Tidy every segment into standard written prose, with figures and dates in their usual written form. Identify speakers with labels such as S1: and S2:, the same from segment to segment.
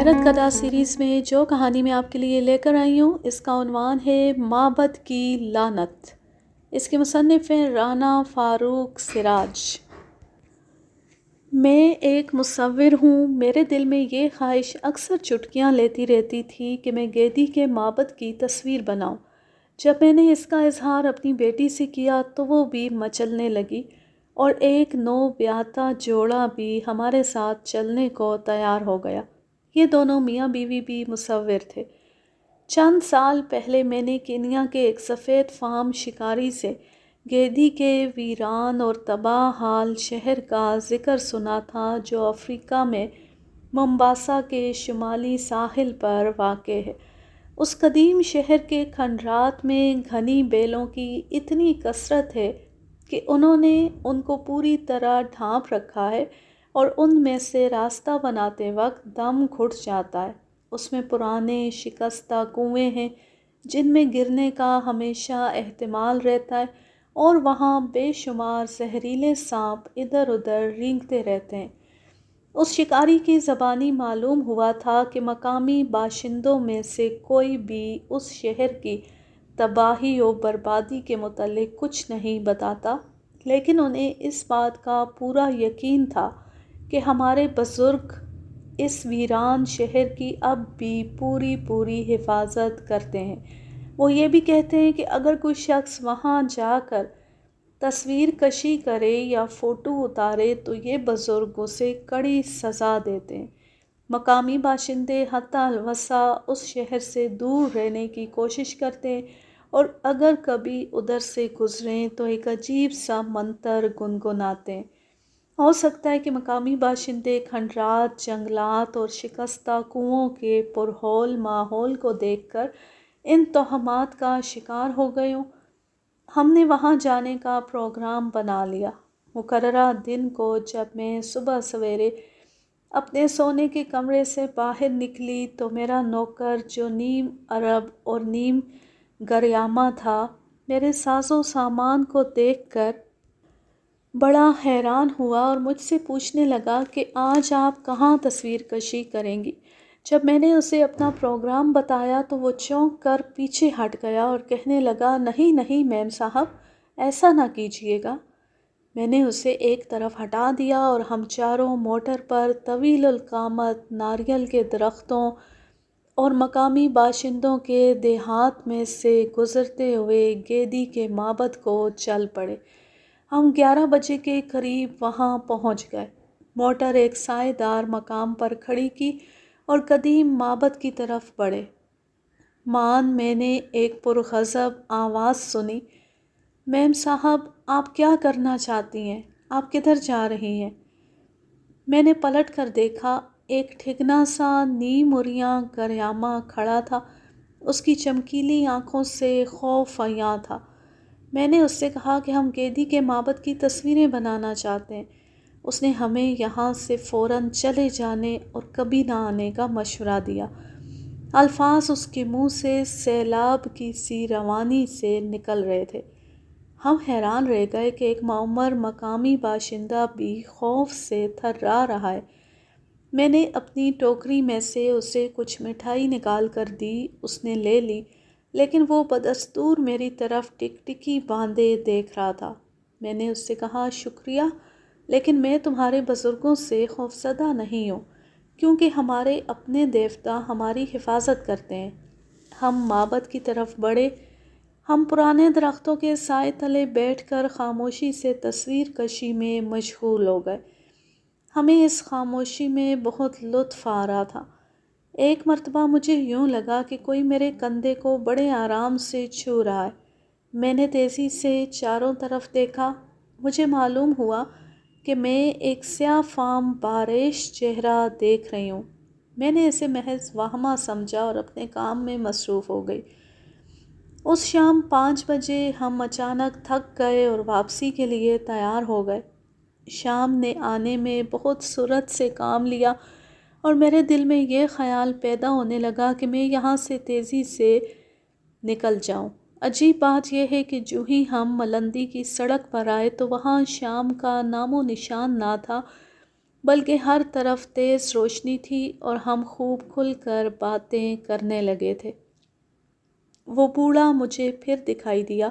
S1: حیرت گدا سیریز میں جو کہانی میں آپ کے لیے لے کر آئی ہوں اس کا عنوان ہے معبد کی لعنت۔ اس کے مصنف ہیں رانا فاروق سراج۔ میں ایک مصور ہوں۔ میرے دل میں یہ خواہش اکثر چٹکیاں لیتی رہتی تھی کہ میں گیدی کے معبد کی تصویر بناؤں۔ جب میں نے اس کا اظہار اپنی بیٹی سے کیا تو وہ بھی مچلنے لگی اور ایک نو بیاہتا جوڑا بھی ہمارے ساتھ چلنے کو تیار ہو گیا۔ یہ دونوں میاں بیوی بھی مصور تھے۔ چند سال پہلے میں نے کینیا کے ایک سفید فام شکاری سے گیدی کے ویران اور تباہ حال شہر کا ذکر سنا تھا جو افریقہ میں ممباسا کے شمالی ساحل پر واقع ہے۔ اس قدیم شہر کے کھنڈرات میں گھنی بیلوں کی اتنی کثرت ہے کہ انہوں نے ان کو پوری طرح ڈھانپ رکھا ہے اور ان میں سے راستہ بناتے وقت دم گھٹ جاتا ہے۔ اس میں پرانے شکستہ کنویں ہیں جن میں گرنے کا ہمیشہ احتمال رہتا ہے اور وہاں بے شمار زہریلے سانپ ادھر ادھر رینگتے رہتے ہیں۔ اس شکاری کی زبانی معلوم ہوا تھا کہ مقامی باشندوں میں سے کوئی بھی اس شہر کی تباہی و بربادی کے متعلق کچھ نہیں بتاتا، لیکن انہیں اس بات کا پورا یقین تھا کہ ہمارے بزرگ اس ویران شہر کی اب بھی پوری حفاظت کرتے ہیں۔ وہ یہ بھی کہتے ہیں کہ اگر کوئی شخص وہاں جا کر تصویر کشی کرے یا فوٹو اتارے تو یہ بزرگ اسے کڑی سزا دیتے ہیں۔ مقامی باشندے حتی الوسع اس شہر سے دور رہنے کی کوشش کرتے ہیں اور اگر کبھی ادھر سے گزریں تو ایک عجیب سا منتر گنگناتے ہیں۔ ہو سکتا ہے کہ مقامی باشندے کھنڈرات، جنگلات اور شکستہ کنووں کے پرہول ماحول کو دیکھ کر ان توہمات کا شکار ہو گئے ہوں۔ ہم نے وہاں جانے کا پروگرام بنا لیا۔ مقررہ دن کو جب میں صبح سویرے اپنے سونے کے کمرے سے باہر نکلی تو میرا نوکر جو نیم عرب اور نیم گریامہ تھا میرے ساز و سامان کو دیکھ کر بڑا حیران ہوا اور مجھ سے پوچھنے لگا کہ آج آپ کہاں تصویر کشی کریں گی؟ جب میں نے اسے اپنا پروگرام بتایا تو وہ چونک کر پیچھے ہٹ گیا اور کہنے لگا نہیں میم صاحب، ایسا نہ کیجیے گا۔ میں نے اسے ایک طرف ہٹا دیا اور ہم چاروں موٹر پر طویل القامت ناریل کے درختوں اور مقامی باشندوں کے دیہات میں سے گزرتے ہوئے گیدی کے معبد کو چل پڑے۔ ہم 11 بجے کے قریب وہاں پہنچ گئے۔ موٹر ایک سائے دار مقام پر کھڑی کی اور قدیم معبد کی طرف بڑھے۔ میں نے ایک پرغضب آواز سنی، میم صاحب آپ کیا کرنا چاہتی ہیں؟ آپ کدھر جا رہی ہیں؟ میں نے پلٹ کر دیکھا، ایک ٹھگنا سا نیم عریاں گریامہ کھڑا تھا۔ اس کی چمکیلی آنکھوں سے خوف عیاں تھا۔ میں نے اس سے کہا کہ ہم گیدی کے معبد کی تصویریں بنانا چاہتے ہیں۔ اس نے ہمیں یہاں سے فوراً چلے جانے اور کبھی نہ آنے کا مشورہ دیا۔ الفاظ اس کے منہ سے سیلاب کی سی روانی سے نکل رہے تھے۔ ہم حیران رہ گئے کہ ایک معمر مقامی باشندہ بھی خوف سے تھرا رہا ہے۔ میں نے اپنی ٹوکری میں سے اسے کچھ مٹھائی نکال کر دی۔ اس نے لے لی، لیکن وہ بدستور میری طرف ٹکٹکی باندھے دیکھ رہا تھا۔ میں نے اس سے کہا شکریہ، لیکن میں تمہارے بزرگوں سے خوفزدہ نہیں ہوں، کیونکہ ہمارے اپنے دیوتا ہماری حفاظت کرتے ہیں۔ ہم معبد کی طرف بڑھے۔ ہم پرانے درختوں کے سائے تلے بیٹھ کر خاموشی سے تصویر کشی میں مشغول ہو گئے۔ ہمیں اس خاموشی میں بہت لطف آ رہا تھا۔ ایک مرتبہ مجھے یوں لگا کہ کوئی میرے کندھے کو بڑے آرام سے چھو رہا ہے۔ میں نے تیزی سے چاروں طرف دیکھا۔ مجھے معلوم ہوا کہ میں ایک سیاہ فام باریش چہرہ دیکھ رہی ہوں۔ میں نے اسے محض وہمہ سمجھا اور اپنے کام میں مصروف ہو گئی۔ اس شام 5 بجے ہم اچانک تھک گئے اور واپسی کے لیے تیار ہو گئے۔ شام نے آنے میں بہت سرعت سے کام لیا اور میرے دل میں یہ خیال پیدا ہونے لگا کہ میں یہاں سے تیزی سے نکل جاؤں۔ عجیب بات یہ ہے کہ جو ہی ہم ملندی کی سڑک پر آئے تو وہاں شام کا نام و نشان نہ تھا۔ بلکہ ہر طرف تیز روشنی تھی اور ہم خوب کھل کر باتیں کرنے لگے تھے۔ وہ بوڑھا مجھے پھر دکھائی دیا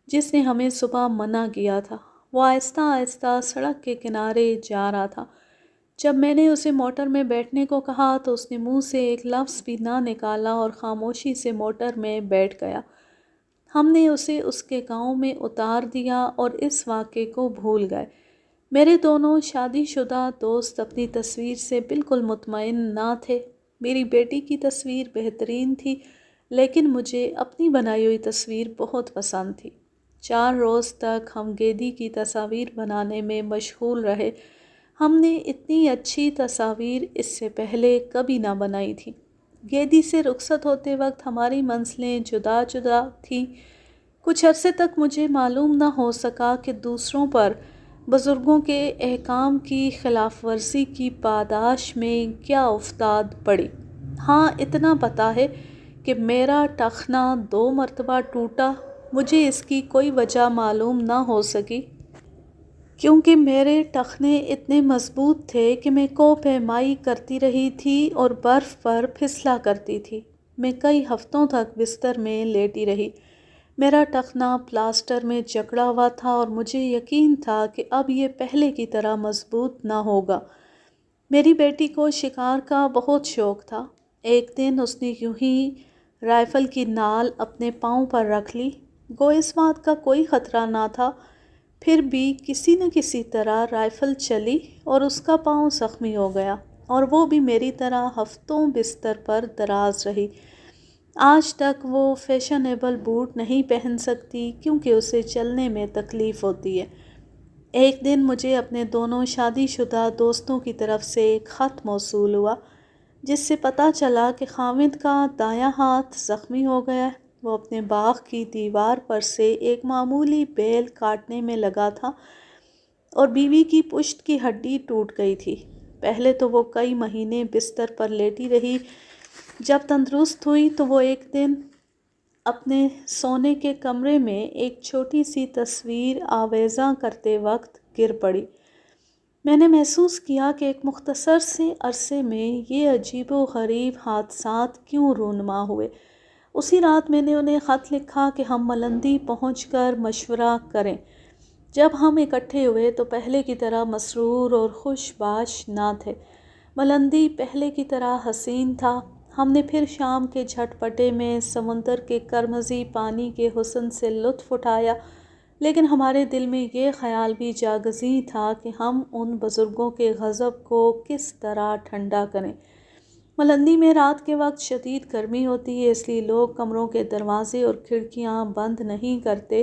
S1: جس نے ہمیں صبح منع کیا تھا۔ وہ آہستہ آہستہ سڑک کے کنارے جا رہا تھا۔ جب میں نے اسے موٹر میں بیٹھنے کو کہا تو اس نے منہ سے ایک لفظ بھی نہ نکالا اور خاموشی سے موٹر میں بیٹھ گیا۔ ہم نے اسے اس کے گاؤں میں اتار دیا اور اس واقعے کو بھول گئے۔ میرے دونوں شادی شدہ دوست اپنی تصویر سے بالکل مطمئن نہ تھے۔ میری بیٹی کی تصویر بہترین تھی، لیکن مجھے اپنی بنائی ہوئی تصویر بہت پسند تھی۔ 4 روز تک ہم گیدی کی تصاویر بنانے میں مشغول رہے۔ ہم نے اتنی اچھی تصاویر اس سے پہلے کبھی نہ بنائی تھی۔ گیدی سے رخصت ہوتے وقت ہماری منزلیں جدا جدا تھیں۔ کچھ عرصے تک مجھے معلوم نہ ہو سکا کہ دوسروں پر بزرگوں کے احکام کی خلاف ورزی کی پاداش میں کیا افتاد پڑی۔ ہاں، اتنا پتہ ہے کہ میرا ٹخنا 2 مرتبہ ٹوٹا۔ مجھے اس کی کوئی وجہ معلوم نہ ہو سکی، کیونکہ میرے ٹخنے اتنے مضبوط تھے کہ میں کوہ پیمائی کرتی رہی تھی اور برف پر پھسلا کرتی تھی۔ میں کئی ہفتوں تک بستر میں لیٹی رہی۔ میرا ٹخنا پلاسٹر میں جکڑا ہوا تھا اور مجھے یقین تھا کہ اب یہ پہلے کی طرح مضبوط نہ ہوگا۔ میری بیٹی کو شکار کا بہت شوق تھا۔ ایک دن اس نے یوں ہی رائفل کی نال اپنے پاؤں پر رکھ لی۔ گو اس بات کا کوئی خطرہ نہ تھا، پھر بھی کسی نہ کسی طرح رائفل چلی اور اس کا پاؤں زخمی ہو گیا، اور وہ بھی میری طرح ہفتوں بستر پر دراز رہی۔ آج تک وہ فیشنیبل بوٹ نہیں پہن سکتی کیونکہ اسے چلنے میں تکلیف ہوتی ہے۔ ایک دن مجھے اپنے دونوں شادی شدہ دوستوں کی طرف سے ایک خط موصول ہوا جس سے پتہ چلا کہ خاوند کا دایاں ہاتھ زخمی ہو گیا ہے۔ وہ اپنے باغ کی دیوار پر سے ایک معمولی بیل کاٹنے میں لگا تھا اور بیوی کی پشت کی ہڈی ٹوٹ گئی تھی۔ پہلے تو وہ کئی مہینے بستر پر لیٹی رہی۔ جب تندرست ہوئی تو وہ ایک دن اپنے سونے کے کمرے میں ایک چھوٹی سی تصویر آویزاں کرتے وقت گر پڑی۔ میں نے محسوس کیا کہ ایک مختصر سے عرصے میں یہ عجیب و غریب حادثات کیوں رونما ہوئے۔ اسی رات میں نے انہیں خط لکھا کہ ہم ملندی پہنچ کر مشورہ کریں۔ جب ہم اکٹھے ہوئے تو پہلے کی طرح مسرور اور خوش باش نہ تھے۔ ملندی پہلے کی طرح حسین تھا۔ ہم نے پھر شام کے جھٹپٹے میں سمندر کے کرمزی پانی کے حسن سے لطف اٹھایا، لیکن ہمارے دل میں یہ خیال بھی جاگزیں تھا کہ ہم ان بزرگوں کے غضب کو کس طرح ٹھنڈا کریں۔ ملندی میں رات کے وقت شدید گرمی ہوتی ہے، اس لیے لوگ کمروں کے دروازے اور کھڑکیاں بند نہیں کرتے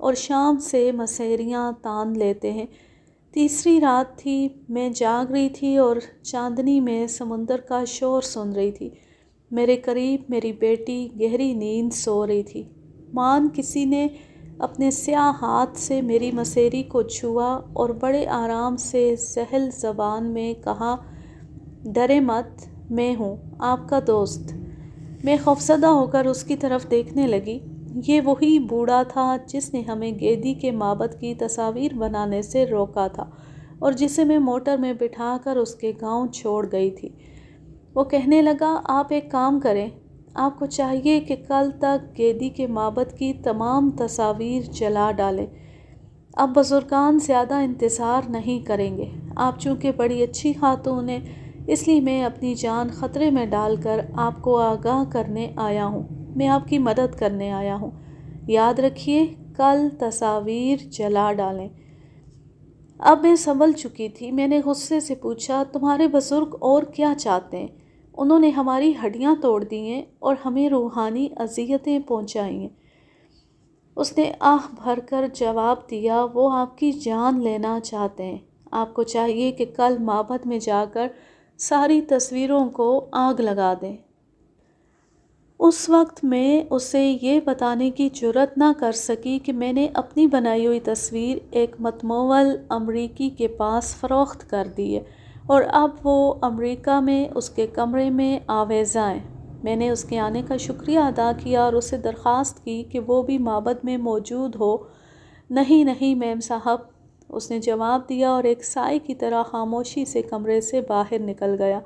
S1: اور شام سے مسحریاں تان لیتے ہیں۔ تیسری رات تھی، میں جاگ رہی تھی اور چاندنی میں سمندر کا شور سن رہی تھی۔ میرے قریب میری بیٹی گہری نیند سو رہی تھی۔ مان کسی نے اپنے سیاہ ہاتھ سے میری مسحری کو چھوا اور بڑے آرام سے سہل زبان میں کہا، ڈرے مت، میں ہوں، آپ کا دوست۔ میں خوفزدہ ہو کر اس کی طرف دیکھنے لگی۔ یہ وہی بوڑھا تھا جس نے ہمیں گیدی کے معبد کی تصاویر بنانے سے روکا تھا اور جسے میں موٹر میں بٹھا کر اس کے گاؤں چھوڑ گئی تھی۔ وہ کہنے لگا، آپ ایک کام کریں، آپ کو چاہیے کہ کل تک گیدی کے معبد کی تمام تصاویر جلا ڈالیں۔ اب بزرگان زیادہ انتظار نہیں کریں گے۔ آپ چونکہ بڑی اچھی خاتون ہیں، اس لیے میں اپنی جان خطرے میں ڈال کر آپ کو آگاہ کرنے آیا ہوں۔ میں آپ کی مدد کرنے آیا ہوں۔ یاد رکھیے، کل تصاویر جلا ڈالیں۔ اب میں سنبھل چکی تھی۔ میں نے غصے سے پوچھا، تمہارے بزرگ اور کیا چاہتے ہیں؟ انہوں نے ہماری ہڈیاں توڑ دی ہیں اور ہمیں روحانی اذیتیں پہنچائی ہیں۔ اس نے آہ بھر کر جواب دیا، وہ آپ کی جان لینا چاہتے ہیں۔ آپ کو چاہیے کہ کل معبد میں جا کر ساری تصویروں کو آگ لگا دیں۔ اس وقت میں اسے یہ بتانے کی جرات نہ کر سکی کہ میں نے اپنی بنائی ہوئی تصویر ایک متمول امریکی کے پاس فروخت کر دی ہے اور اب وہ امریکہ میں اس کے کمرے میں آویزاں ہے۔ میں نے اس کے آنے کا شکریہ ادا کیا اور اسے درخواست کی کہ وہ بھی معبد میں موجود ہو۔ نہیں نہیں میم صاحب، اس نے جواب دیا اور ایک سائے کی طرح خاموشی سے کمرے سے باہر نکل گیا۔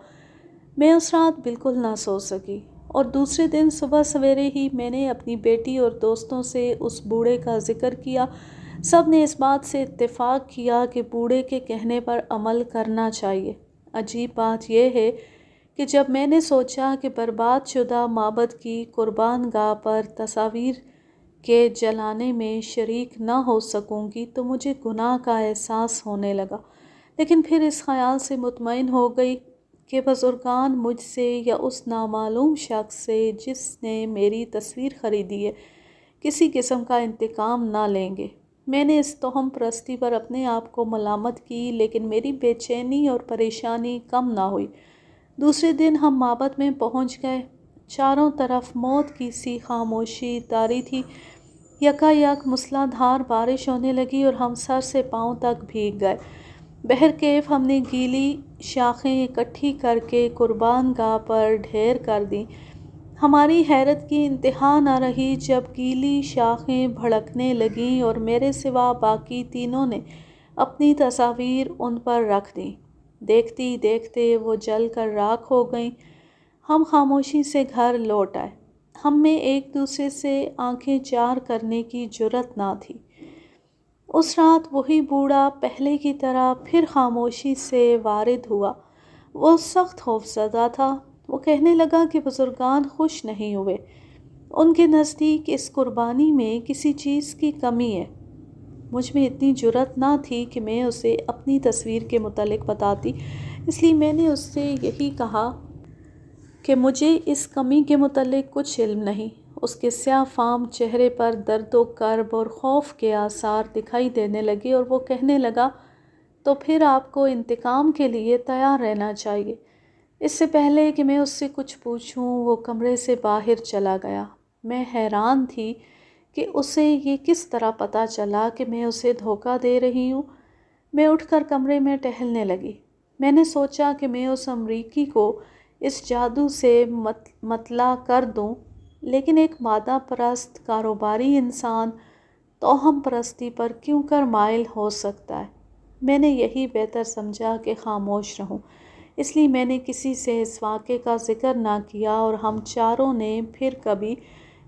S1: میں اس رات بالکل نہ سو سکی اور دوسرے دن صبح سویرے ہی میں نے اپنی بیٹی اور دوستوں سے اس بوڑھے کا ذکر کیا۔ سب نے اس بات سے اتفاق کیا کہ بوڑھے کے کہنے پر عمل کرنا چاہیے۔ عجیب بات یہ ہے کہ جب میں نے سوچا کہ برباد شدہ معبد کی قربان گاہ پر تصاویر کے جلانے میں شریک نہ ہو سکوں گی تو مجھے گناہ کا احساس ہونے لگا، لیکن پھر اس خیال سے مطمئن ہو گئی کہ بزرگان مجھ سے یا اس نامعلوم شخص سے جس نے میری تصویر خریدی ہے کسی قسم کا انتقام نہ لیں گے۔ میں نے اس توہم پرستی پر اپنے آپ کو ملامت کی، لیکن میری بے چینی اور پریشانی کم نہ ہوئی۔ دوسرے دن ہم معبد میں پہنچ گئے۔ چاروں طرف موت کی سی خاموشی طاری تھی۔ یکایک موسلا دھار بارش ہونے لگی اور ہم سر سے پاؤں تک بھیگ گئے۔ بہرکیف ہم نے گیلی شاخیں اکٹھی کر کے قربان گاہ پر ڈھیر کر دیں۔ ہماری حیرت کی انتہا نہ رہی جب گیلی شاخیں بھڑکنے لگیں اور میرے سوا باقی تینوں نے اپنی تصاویر ان پر رکھ دیں۔ دیکھتے دیکھتے وہ جل کر راکھ ہو گئیں۔ ہم خاموشی سے گھر لوٹ آئے۔ ہم میں ایک دوسرے سے آنکھیں چار کرنے کی جرأت نہ تھی۔ اس رات وہی بوڑھا پہلے کی طرح پھر خاموشی سے وارد ہوا۔ وہ سخت خوفزدہ تھا۔ وہ کہنے لگا کہ بزرگان خوش نہیں ہوئے۔ ان کے نزدیک اس قربانی میں کسی چیز کی کمی ہے۔ مجھ میں اتنی جرأت نہ تھی کہ میں اسے اپنی تصویر کے متعلق بتاتی، اس لیے میں نے اس سے یہی کہا کہ مجھے اس کمی کے متعلق کچھ علم نہیں۔ اس کے سیاہ فام چہرے پر درد و کرب اور خوف کے آثار دکھائی دینے لگے اور وہ کہنے لگا، تو پھر آپ کو انتقام کے لیے تیار رہنا چاہیے۔ اس سے پہلے کہ میں اس سے کچھ پوچھوں وہ کمرے سے باہر چلا گیا۔ میں حیران تھی کہ اسے یہ کس طرح پتہ چلا کہ میں اسے دھوکہ دے رہی ہوں۔ میں اٹھ کر کمرے میں ٹہلنے لگی۔ میں نے سوچا کہ میں اس امریکی کو اس جادو سے مطلع کر دوں، لیکن ایک مادہ پرست کاروباری انسان توہم پرستی پر کیوں کر مائل ہو سکتا ہے؟ میں نے یہی بہتر سمجھا کہ خاموش رہوں، اس لیے میں نے کسی سے اس واقعے کا ذکر نہ کیا اور ہم چاروں نے پھر کبھی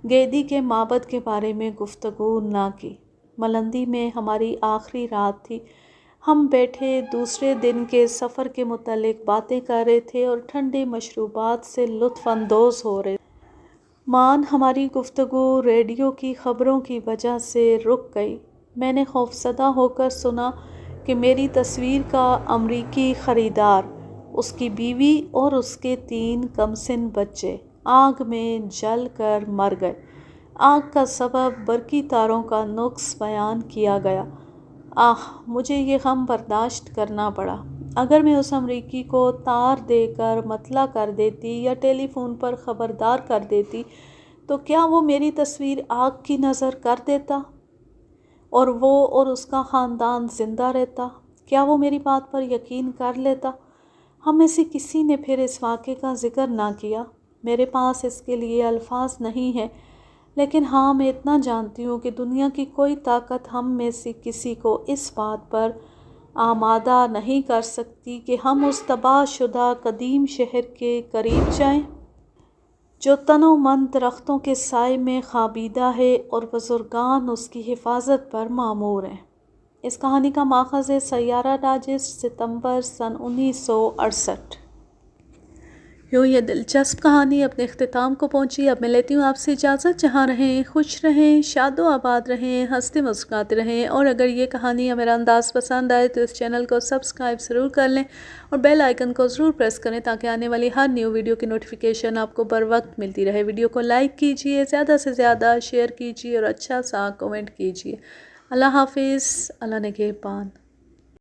S1: گیدی کے معبد کے بارے میں گفتگو نہ کی۔ ملندی میں ہماری آخری رات تھی۔ ہم بیٹھے دوسرے دن کے سفر کے متعلق باتیں کر رہے تھے اور ٹھنڈے مشروبات سے لطف اندوز ہو رہے تھے۔ ہماری گفتگو ریڈیو کی خبروں کی وجہ سے رک گئی۔ میں نے خوفزدہ ہو کر سنا کہ میری تصویر کا امریکی خریدار، اس کی بیوی اور اس کے 3 کمسن بچے آگ میں جل کر مر گئے۔ آگ کا سبب برقی تاروں کا نقص بیان کیا گیا۔ مجھے یہ غم برداشت کرنا پڑا۔ اگر میں اس امریکی کو تار دے کر مطلع کر دیتی یا ٹیلی فون پر خبردار کر دیتی تو کیا وہ میری تصویر آگ کی نذر کر دیتا اور وہ اور اس کا خاندان زندہ رہتا؟ کیا وہ میری بات پر یقین کر لیتا؟ ہم میں سے کسی نے پھر اس واقعے کا ذکر نہ کیا۔ میرے پاس اس کے لیے الفاظ نہیں ہیں، لیکن ہاں میں اتنا جانتی ہوں کہ دنیا کی کوئی طاقت ہم میں سے کسی کو اس بات پر آمادہ نہیں کر سکتی کہ ہم اس تباہ شدہ قدیم شہر کے قریب جائیں جو تن و من درختوں کے سائے میں خوابیدہ ہے اور بزرگان اس کی حفاظت پر مامور ہیں۔ اس کہانی کا ماخذ ہے سیارہ ڈائجسٹ، ستمبر سن 1968۔ یہ دلچسپ کہانی اپنے اختتام کو پہنچی۔ اب میں لیتی ہوں آپ سے اجازت۔ جہاں رہیں خوش رہیں، شاد و آباد رہیں، ہنستے مسکراتے رہیں، اور اگر یہ کہانی یا میرا انداز پسند آئے تو اس چینل کو سبسکرائب ضرور کر لیں اور بیل آئیکن کو ضرور پریس کریں تاکہ آنے والی ہر نیو ویڈیو کی نوٹیفیکیشن آپ کو بر وقت ملتی رہے۔ ویڈیو کو لائک کیجئے، زیادہ سے زیادہ شیئر کیجئے اور اچھا سا کومنٹ کیجئے۔ اللہ حافظ، اللہ نگہبان۔